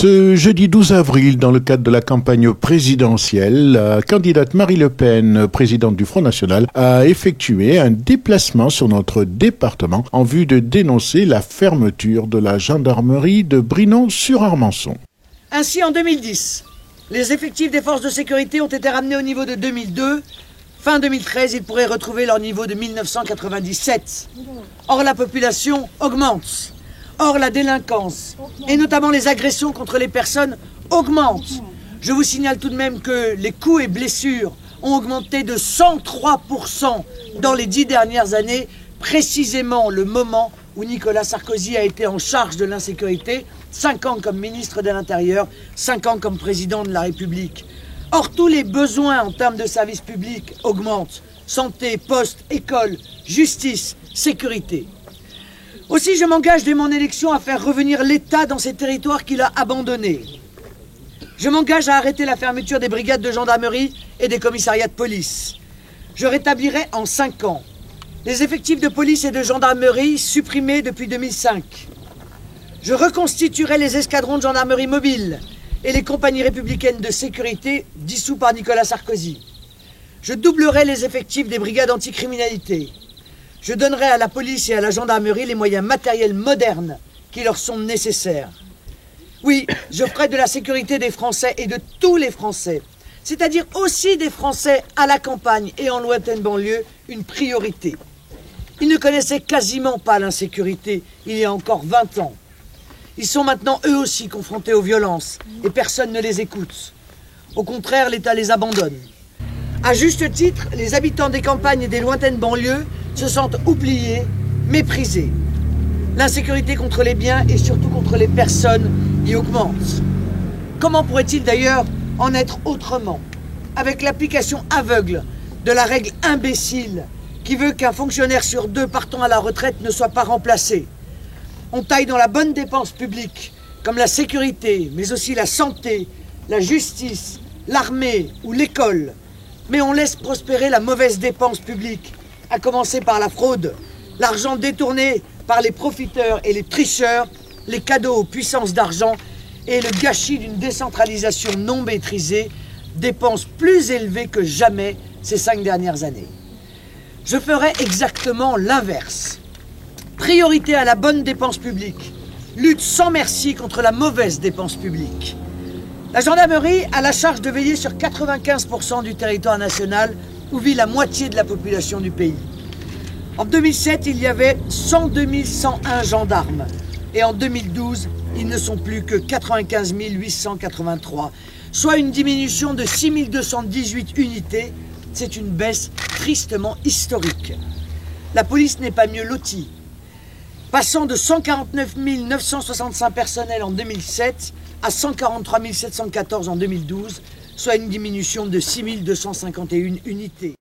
Ce jeudi 12 avril, dans le cadre de la campagne présidentielle, la candidate Marie Le Pen, présidente du Front National, a effectué un déplacement sur notre département en vue de dénoncer la fermeture de la gendarmerie de Brinon-sur-Armançon. Ainsi, en 2010, les effectifs des forces de sécurité ont été ramenés au niveau de 2002. Fin 2013, ils pourraient retrouver leur niveau de 1997. Or, la population augmente. Or, la délinquance, et notamment les agressions contre les personnes, augmentent. Je vous signale tout de même que les coups et blessures ont augmenté de 103% dans les 10 dernières années, précisément le moment où Nicolas Sarkozy a été en charge de l'insécurité, 5 ans comme ministre de l'Intérieur, 5 ans comme président de la République. Or, tous les besoins en termes de services publics augmentent. Santé, poste, école, justice, sécurité. Aussi, je m'engage dès mon élection à faire revenir l'État dans ces territoires qu'il a abandonnés. Je m'engage à arrêter la fermeture des brigades de gendarmerie et des commissariats de police. Je rétablirai en 5 ans les effectifs de police et de gendarmerie supprimés depuis 2005. Je reconstituerai les escadrons de gendarmerie mobile et les compagnies républicaines de sécurité dissous par Nicolas Sarkozy. Je doublerai les effectifs des brigades anticriminalité. Je donnerai à la police et à la gendarmerie les moyens matériels modernes qui leur sont nécessaires. Oui, je ferai de la sécurité des Français et de tous les Français, c'est-à-dire aussi des Français à la campagne et en lointaine banlieue, une priorité. Ils ne connaissaient quasiment pas l'insécurité il y a encore 20 ans. Ils sont maintenant eux aussi confrontés aux violences et personne ne les écoute. Au contraire, l'État les abandonne. À juste titre, les habitants des campagnes et des lointaines banlieues se sentent oubliés, méprisés. L'insécurité contre les biens et surtout contre les personnes y augmente. Comment pourrait-il d'ailleurs en être autrement, avec l'application aveugle de la règle imbécile qui veut qu'un fonctionnaire sur 2 partant à la retraite ne soit pas remplacé? On taille dans la bonne dépense publique, comme la sécurité, mais aussi la santé, la justice, l'armée ou l'école. Mais on laisse prospérer la mauvaise dépense publique, à commencer par la fraude, l'argent détourné par les profiteurs et les tricheurs, les cadeaux aux puissances d'argent et le gâchis d'une décentralisation non maîtrisée, dépenses plus élevées que jamais ces 5 dernières années. Je ferai exactement l'inverse. Priorité à la bonne dépense publique, lutte sans merci contre la mauvaise dépense publique. La gendarmerie a la charge de veiller sur 95% du territoire national où vit la moitié de la population du pays. En 2007, il y avait 102 101 gendarmes et en 2012, ils ne sont plus que 95 883, soit une diminution de 6 218 unités. C'est une baisse tristement historique. La police n'est pas mieux lotie. Passant de 149 965 personnels en 2007 à 143 714 en 2012, soit une diminution de 6 251 unités.